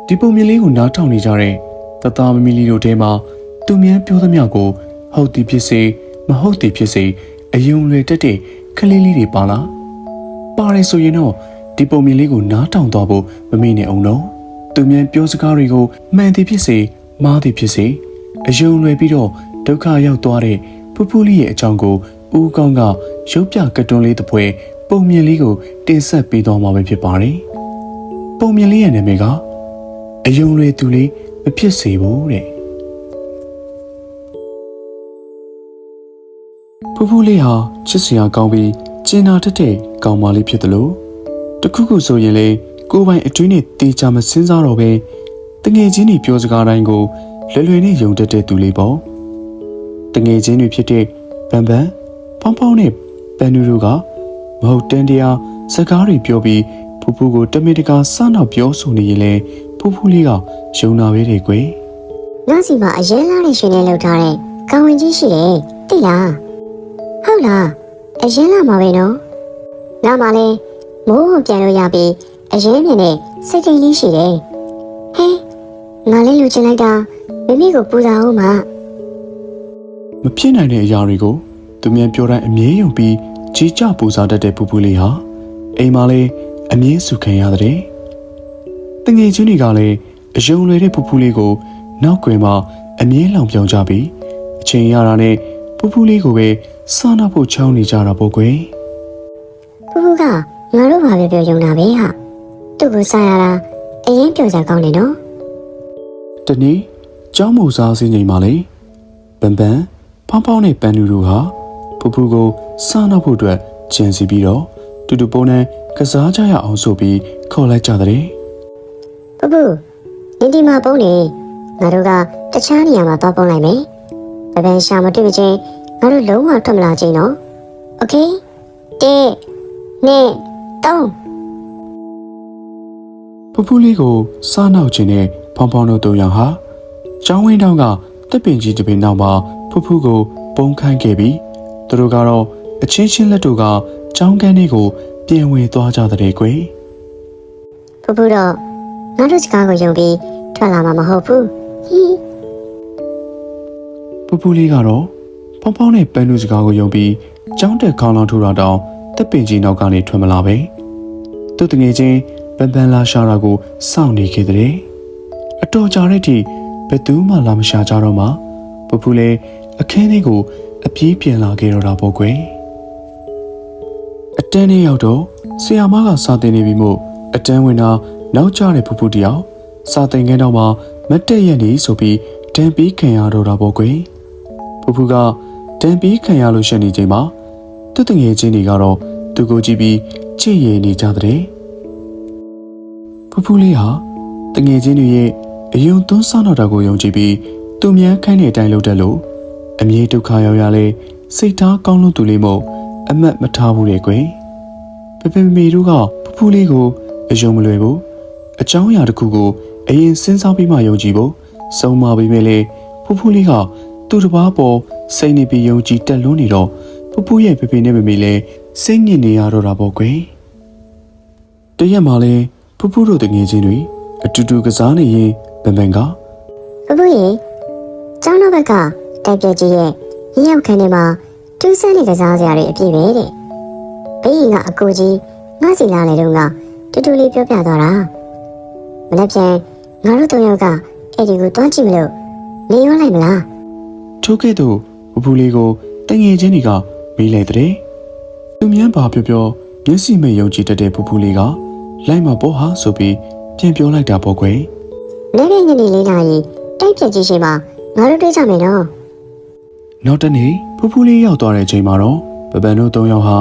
ဒီပုံမြင်လေးကိုနားထောင်နေကြတဲ့တသားမမီလီတို့ထဲမှာသူမြန်းပြောသမျှကိုဟုတ်သည်ဖြစ်စေမဟုတ်သည်ဖြစ်စေအယုံလွယ်တက်တဲ့ကလေးလေးတွေပါလားပါတယ်ဆိုရင်တော့ဒီပုံမြင်လေးကိုနားထောင်သွားဖို့မမေ့နဲ့အောင်တော့သူမြန်းပြောစကားတွေကိုမှန်သည်ဖြစ်စေမှားသည်ဖြစ်စေအယုံလွယ်ပြီးတော့ဒုက္ခရောက်သွားတဲ့ဖူးဖူးလေးရဲ့အကြောင်းကိုဦးကောင်းကရုပ်ပြကတွန်းလေးတစ်ပွဲပုံမြင်လေးကိုတင်ဆက်ပေးသွားမှာပဲဖြစ်ပါတယ်ပုံမြင်လေးရဲ့နာမည်ကအယုံလွယ်သူလေးမဖြစ်စေဘူးတဲ့ဖူးဖူးလေးဟာချစ်စရာကောင်းပြီးကျင်နာတတ်တဲ့ကောင်မလေးဖြစ်တယ်လို့တခုခုဆိုရင်လေကိုယ်ပိုင်အတွင်းနဲ့တေချာမစင်းစားတော့ပဲတငယ်ချင်းတွေပြောစကားတိုင်းကိုလွယ်လွယ်နဲ့ယုံတတ်တဲ့သူလေးပေါ့တငယ်ချင်းတွေဖြစ်တဲ့ဘန်ဘန်ဖောင်းဖောင်းနဲ့ပန်နူတို့ကမဟုတ်တန်တရားစကားတွေပြောပြီးဖူးဖူးကိုတမင်တကာစနောက်ပြောဆိုနေရင်လေဖူးဖူးလေးကယုံနာပဲတဲ့ကွယ်ငါစီမှာအရင်လာတဲ့ရှင်လေးလောက်ထားတဲ့ကောင်ဝင်ကြီးရှိတယ်သိလားဟုတ်လားအရင်လာမှာပဲနော်ငါမှလည်းမိုးပြန်လို့ရပြီးအရင်မြင်တဲ့စိတ်ထိန်လေးရှိတယ်ဟဲငါလည်းလူချင်လိုက်တာမိမိကိုပူဇော်အောင်မဖြစ်နိုင်တဲ့အရာတွေကိုသူမြန်ပြောတိုင်းအမြဲယုံပြီးကြီးကြပူဇော်တတ်တဲ့ဖူးဖူးလေးဟာအိမ်မှာလည်းအမြဲစုခံရတဲ့တငယ်ချင်းတွေကလည်းအယုံလွယ်တဲ့ဖူးဖူးလေးကိုနောက်ကွယ်မှာအမြဲလောင်ပြောင်ကြပြီးအချိန်ရတာနဲ့ဖူးဖူးလေးကိုပဲစားနာဖို့ချောင်းနေကြတာပေါ့ကွယ်ဖူးဖူးကငါတို့ဘာပြောပြောယုံတာပဲဟာသူ့ကိုစားရတာအရင်ပြောကြကောင်းတယ်နော်တနေ့ကျောင်းမူစားစင်းချိန်မှာလေပန်ပန်ဖောင်းဖောင်းနဲ့ပန်နူတို့ဟာဖူးဖူးကိုစားနာဖို့အတွက်ကြံစီပြီးတော့တူတူပုံနဲ့ကစားကြရအောင်ဆိုပြီးခေါ်လိုက်ကြတဲ့ဖူးဖူးဒီဒီမှာပုံနေငါတို့ကတခြားနေရာမှာသွားပုံလိုက်မယ်ပပန်ရှာမတွေ့ချင်းငါတို့လုံးဝထွက်မလာချင်းနော်โอเคတဲ့နဲ့တောင်းဖူးဖူးလေးကိုစားနောက်ခြင်းနဲ့ဖောင်းဖောင်းတို့တို့ရောင်ဟာကျောင်းဝင်းတောင်းကတက်ပင်ကြီးတစ်ပင်နောက်မှာဖူးဖူးကိုပုံခိုင်းခဲ့ပြီးသူတို့ကတော့အချင်းချင်းလက်တို့ကကျောင်းကန်းလေးကိုပြင်ဝင်သွားကြတဲ့ကွယ်ဖူးဖူးတော့ငါတို့စကားကိုယုံပြီးထွက်လာမှာမဟုတ်ဘူးဟီးဖူးဖူးလေးကတော့ဖောင်းဖောင်းနဲ့ပန်းနူစကားကိုယုံပြီးကျောင်းတက်ခေါင်းလောင်းထူတာတောင်တက်ပင်ကြီးနောက်ကနေထွက်မလာပဲသူတငယ်ချင်းပန်ပန်လာရှာတာကိုစောင့်နေခဲ့တဲ့အတော်ကြာတဲ့အထိဘယ်သူမှလာမရှာကြတော့မှဖူးဖူးလေးအခင်းလေးကိုအပြေးပြန်လာခဲ့တော့တာပေါ့ကွယ်အတန်းလေးရောက်တော့ဆရာမကစာသင်နေပြီမို့အတန်းဝင်တာနောက်ကျတဲ့ဖူးဖူးတယောက်စာသင်ခန်းတော့မှမတ်တက်ရက်နေဆိုပြီးတန်ပြီးခံရတော့တာပေါ့ကွယ်ဖူးဖူးကတန်ပြီးခံရလို့ရှက်နေချိန်မှာသူ့တငယ်ချင်းတွေကတော့သူကိုကြည့်ပြီးကြည့်ရနေကြတဲ့ဖူးဖူးလေးဟာတငယ်ချင်းတွေရဲ့အယုံသွန်းစားတော့တာကိုယုံကြည်ပြီးသူမြန်ခိုင်းတဲ့အတိုင်းလုပ်တတ်လို့အမြဲဒုက္ခရောက်ရလဲစိတ်ထားကောင်းလို့သူလေးမို့အမတ်မထားဘူးလေကွယ်ပပမီတို့ကဖူးဖူးလေးကိုအယုံမလွယ်ဘူးအကြောင်းအရာတစ်ခုကိုအရင်စဉ်းစားပြီးမှယုံကြည်ဖို့စုံမပေးမယ်လေဖူးဖူးလေးကသူ့တစ်ပါးပေါ်စိတ်နေပြီးယုံကြည်တက်လွန်းနေတော့ဖူးဖူးရဲ့ဖေဖေနဲ့မမေလည်းစိတ်ညစ်နေရတော့တာပေါ့ကွယ်တရက်မှလည်းဖူးဖူးတို့တငယ်ချင်းတွေအတူတူကစားနေရင်ဘန်ဘန်ကဖူးဖူးရေကျောင်းတော်ဘက်ကတိုက်ပြကြီးရဲ့ရေရောက်ခန်းထဲမှာတူးဆန်းနေကစားစရာတွေအပြည့်ပဲတဲ့ဘေးကအကိုကြီးငါစီလာလေတော့ကတူတူလေးပြောပြသွားတာမနေ့ပြန်ငါတို့၃ယောက်ကအဲ့ဒီကိုတွားကြည့်မလို့နေရောလိုက်မလားထို့ကဲ့သို့ဖူးဖူးလေးကိုတငယ်ချင်းတွေကမေးလိုက်တဲ့သူမြန်းပါပြောပြောမျက်စိမဲ့ယုံကြည်တတ်တဲ့ဖူးဖူးလေးကလိုက်မှာပေါ့ဟာဆိုပြီးပြန်ပြောလိုက်တာပေါ့ကွယ်နေ့နေ့ညနေ၄နာရီတိုက်ပြကြီးရှိမှငါတို့တွေ့ကြမယ်နော်နောက်တနေ့ဖူးဖူးလေးရောက်သွားတဲ့အချိန်မှာတော့ပပန်တို့၃ယောက်ဟာ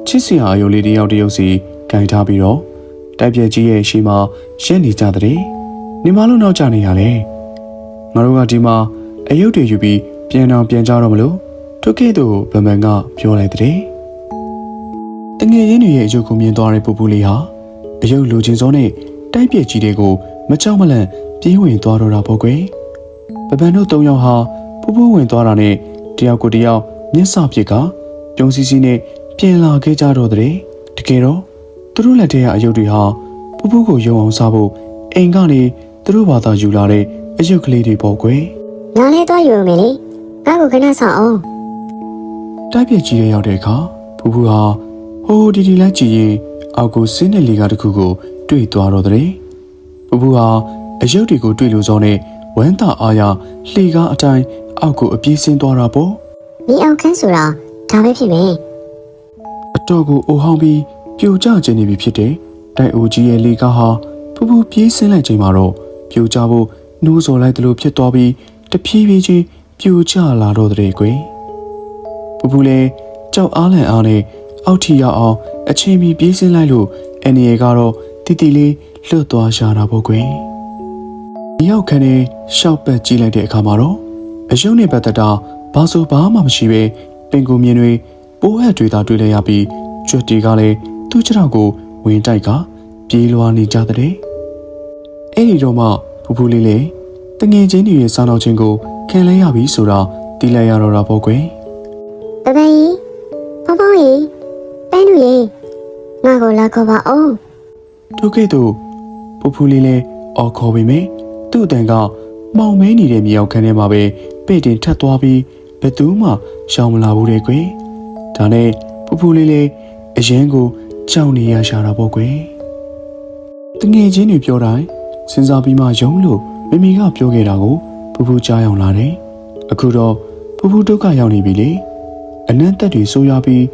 ချစ်စရာအယုံလေးတယောက်စီဂိုင်ထားပြီးတော့တိုက်ပြကြီးရဲ့ရှေ့မှာရက်နေကြတဲ့နေမလို့နောက်ကျနေရလေငါတို့ကဒီမှာအယုတ်တွေယူပြီးပြန်အောင်ပြန်ကြတော့မလို့ထို့ကဲ့သို့ဗမန်ကပြောလိုက်တဲ့တငယ်ချင်းတွေရဲ့အယုတ်ကိုမြင်သွားတဲ့ပူပူလေးဟာအယုတ်လိုချင်စောနဲ့တိုက်ပြကြီးတွေကိုမကြောက်မလန့်ပြေးဝင်သွားတော့တာပေါ့ကွယ်ပပန်တို့၃ယောက်ဟာပူပူဝင်သွားတာနဲ့တယောက်ကိုတယောက်မျက်စာပြစ်ကပြုံးစီစီနဲ့ပြင်လာခဲ့ကြတော့တဲ့တကယ်တော့သူတို့လက်ထဲကအယုတ်တွေဟာပူပူကိုယုံအောင်စားဖို့အိမ်ကနေ သူတို့ဘာသာယူလာတဲ့အယုတ်ကလေးတွေပေါ့ကွယ် ငါလည်းသွားယူရမယ်လေငါ့ကိုခဏဆောင်အောင် တိုက်ပြက်ကြီးရောက်တဲ့အခါဖူဖူဟာဟိုဒီလိုက်ကြည့်ရင်အောက်ကိုစင်းတဲ့လေကားတစ်ခုကိုတွေ့သွားတော့တဲ့ဖူဖူဟာအယုတ်တွေကိုတွေ့လို့စောနဲ့ဝမ်းသာအားရလှေကားအတိုင်းအောက်ကိုအပြေးဆင်းသွားတာပေါ့ မိအောင်ခန်းဆိုတာဒါပဲဖြစ်မယ် အတော်ကိုအိုဟောင်းပြီးပြိုကျခြင်းနေပြီဖြစ်တဲ့တိုက်အိုကြီးရဲ့လေကားဟာဖူဖူပြေးဆင်းလိုက်ချိန်မှာတော့ပြိုကျဖို့နှိုးဆော်လိုက်သလိုဖြစ်သွားပြီးတဖြည်းဖြည်းချင်းပြိုကျလာတော့တဲ့ကွယ်ဖူဖူလည်းကြောက်အားလန့်အားနဲ့အောက်ထီရောက်အောင်အချိန်မီပြေးဆင်းလိုက်လို့အန်နီယေကတော့တီတီလေးလွတ်သွားရှာတာပေါ့ကွယ်မြောက်ခန်းနဲ့ရှောက်ပတ်ကြည့်လိုက်တဲ့အခါမှာတော့အယုံနဲ့ပတ်သက်တာဘာဆိုဘာမှမရှိပဲပင်ကိုမြင်တွေပိုးဟက်တွေသာတွေ့လိုက်ရပြီးကျွတ်တီကလည်းသူ့ခြေထောက်ကိုဝင်တိုက်ကပြေးလွှားနေကြတဲ့အဲ့ဒီတော့မှဖူဖူလေးလေတငယ်ချင်းတွေရဲ့စားနောက်ချင်းကိုခံလဲရပြီဆိုတာသိလိုက်ရတော့တာပေါ့ကွယ် ပပကြီးပေါပေါကြီးပန်းလူကြီးငါ့ကိုလာခေါ်ပါအောင် တို့ကဲ့သို့ဖူဖူလေးလဲအော်ခေါ်ပေမဲ့သူ့အတန်ကမှောင်မဲနေတဲ့မြေအောင်ခန်းထဲမှာပဲပဲ့တင်ထပ်သွားပြီးဘယ်သူမှရှောင်မလာဘူးတဲ့ကွယ်ဒါနဲ့ဖူဖူလေးလဲအရင်ကိုကြောက်နေရရှာတာပေါ့ကွယ်တငယ်ချင်းတွေပြောတိုင်းစဉ်းစားပြီးမှယုံလို့မမီကပြောခဲ့တာကိုဖူဖူကြားအောင်လာတယ်အခုတော့ဖူဖူဒုက္ခရောက်နေပြီလေအနံ့သက်တွေဆိုးရွားပြီး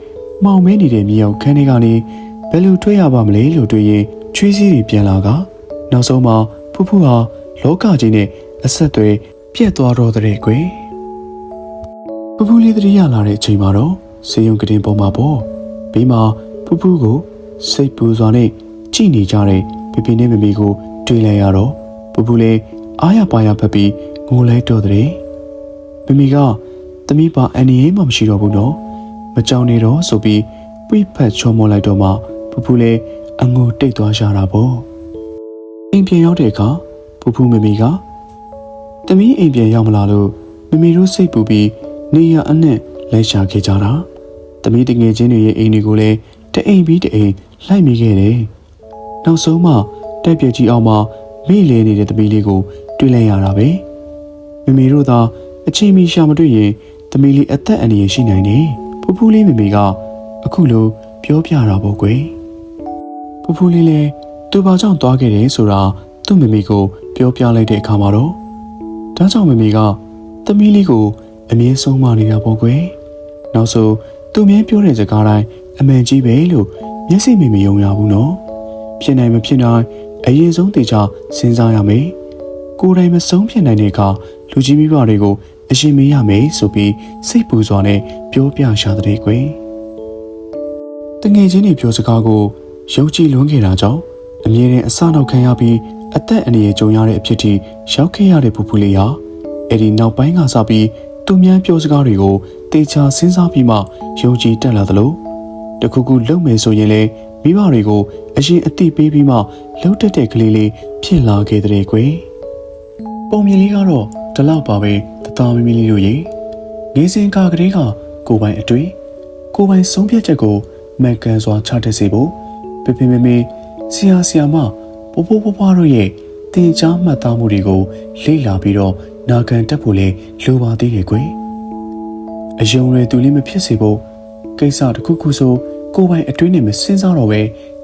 မှောင်မဲနေတဲ့မြေအောင်ခန်းထဲကနေဘယ်လိုထွက်ရပါမလဲလို့တွေးရင်ချွေးစည်းတွေပြန်လာကနောက်ဆုံးမှာဖူဖူဟာလောကကြီးနဲ့အဆက်အသွယ်ပြတ်သွားတော့တဲ့ကွယ်ဖူဖူလေးတတိယလာတဲ့အချိန်မှာတော့စေယုံကတင်ပေါ်မှာပေါ့ဘေးမှာဖူဖူကိုစိတ်ပူစွာနဲ့ကြည့်နေကြတဲ့ဖေဖေနဲ့မမေကိုတွေ့လိုက်ရတော့ဖူဖူလေးအားရပါရဖက်ပြီးငိုလဲတော့တဲ့မမေကသမီးပါအန်နီရေးမှမရှိတော့ဘူးနော်မကြောက်နေတော့ဆိုပြီးပြိဖက်ချောမောလိုက်တော့မှဖူဖူလေးအငိုတိတ်သွားရှာတာပေါ့အိမ်ပြန်ရောက်တဲ့အခါဖူဖူမမေကသမီးအိမ်ပြန်ရောက်မလာလို့မမေတို့စိတ်ပူပြီးနေရအနဲ့လဲရှာခဲ့ကြတာသမီးတငယ်ချင်းတွေရဲ့အိမ်တွေကိုလည်းတအိမ်ပြီးတအိမ်လိုက်မိခဲ့တယ်နောက်ဆုံးမှတက်ပြက်ကြီးအောင်မှမိလဲနေတဲ့သမီးလေးကိုတွေ့လိုက်ရတာပဲမမေတို့သာအချိန်မီရှာမတွေ့ရင်သမီးလေးအသက်အန္တရာယ်ရှိနိုင်တယ်ဖူဖူလေးမမေကအခုလိုပြောပြတာပေါ့ကွယ်ဖူဖူလေးလည်းသူ့ဘာကြောင့်သွားခဲ့တယ်ဆိုတာသူ့မမေကိုပြောပြလိုက်တဲ့အခါမှာတော့ဒါကြောင့်မမေကသမီးလေးကိုအမြဲဆုံးမနေတာပေါ့ကွယ်နောက်ဆိုသူမြဲပြောတဲ့စကားတိုင်းအမှန်ကြီးပဲလို့မျက်စိမယုံရဘူးနော်ဖြစ်နိုင်မဖြစ်နိုင်အရင်ဆုံးတေချာစဉ်းစားရမယ်ကိုယ်တိုင်မဆုံးဖြစ်နိုင်တဲ့အခါလူကြီးမိဘတွေကိုအရှင်မေးရမယ်ဆိုပြီးစိတ်ပူစွာနဲ့ပြောပြရှာတဲ့ကွယ်တငယ်ချင်းတွေပြောစကားကိုယုံကြည်လွန်းခဲ့တာကြောင့်အမြဲတမ်းအစနောက်ခံရပြီးအသက်အန္တရာယ်ကြုံရတဲ့အဖြစ်ထိရောက်ခဲ့ရတဲ့ဖူဖူလေးဟာအဲ့ဒီနောက်ပိုင်းကစပြီးသူများပြောစကားတွေကိုတေချာစဉ်းစားပြီးမှယုံကြည်တက်လာသလိုတခုခုလုပ်မယ်ဆိုရင်လည်းမိဘတွေကိုအရင်အသိပေးပြီးမှလှုပ်တက်တဲ့ကလေးလေးဖြစ်လာခဲ့တဲ့ကွယ်ပုံမြင်လေးကတော့ဒီလောက်ပါပဲတသားမီမီလေးတို့ရေငေးစင်ကာကလေးကကိုပိုင်အတွေ့ကိုပိုင်ဆုံးဖြတ်ချက်ကိုမှန်ကန်စွာချတက်စေဖို့ပြပြမေမေဆရာဆရာမပိုးပိုးပွားပွားတို့ရဲ့တင်ကြားမှတ်သားမှုတွေကိုလေ့လာပြီးတော့နာခံတတ်ဖို့လေလိုပါသေးတယ်ကွယ်အယုံရည်သူလေးမဖြစ်စေဖို့ကိစ္စတစ်ခုခုဆိုကိုပိုင်အတွင်းနဲ့မစင်စားတော့ပဲ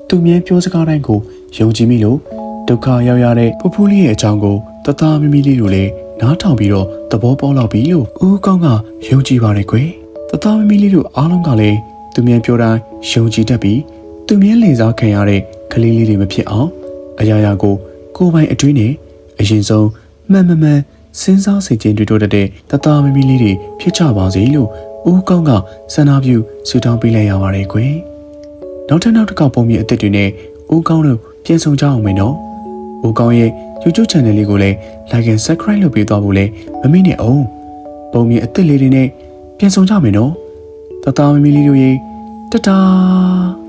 သူမြဲပြောစကားတိုင်းကိုယုံကြည်မိလို့ဒုက္ခရောက်ရတဲ့ဖူဖူလေးရဲ့အကြောင်းကိုတသားမီမီလေးတို့လည်းနားထောင်ပြီးတော့သဘောပေါက်လောက်ပြီလို့ဦးကောင်းကယုံကြည်ပါတယ်ကွယ်တသားမီမီလေးတို့အားလုံးကလည်းသူမြဲပြောတိုင်းယုံကြည်တတ်ပြီးသူမြဲလင်စားခံရတဲ့ကလေးလေးတွေမဖြစ်အောင်အရာရာကိုပိုင်အတွင်းနဲ့အရင်ဆုံးမှန်စဉ်းစားစိတ်ချင်းတွေ့တော့တဲ့တသားမီမီလေးတွေဖြစ်ကြပါစေလို့ဦးကောင်းကဆန္ဒပြုဆုတောင်းပေးလိုက်ရပါတယ်ကွယ်နောက်တစ်ခါပုံမြင်အသစ်တွေနဲ့ဦးကောင်းတို့ပြန်ဆောင်ကြအောင်မယ်နော်ဦးကောင်းရဲ့ YouTube channel လေးကိုလည်း like and subscribe လုပ်ပေးသွားဖို့လည်းမမေ့နဲ့အောင်ပုံမြင်အသစ်လေးတွေနဲ့ပြန်ဆောင်ကြမယ်နော်တသားမီမီလေးတို့ရေတတား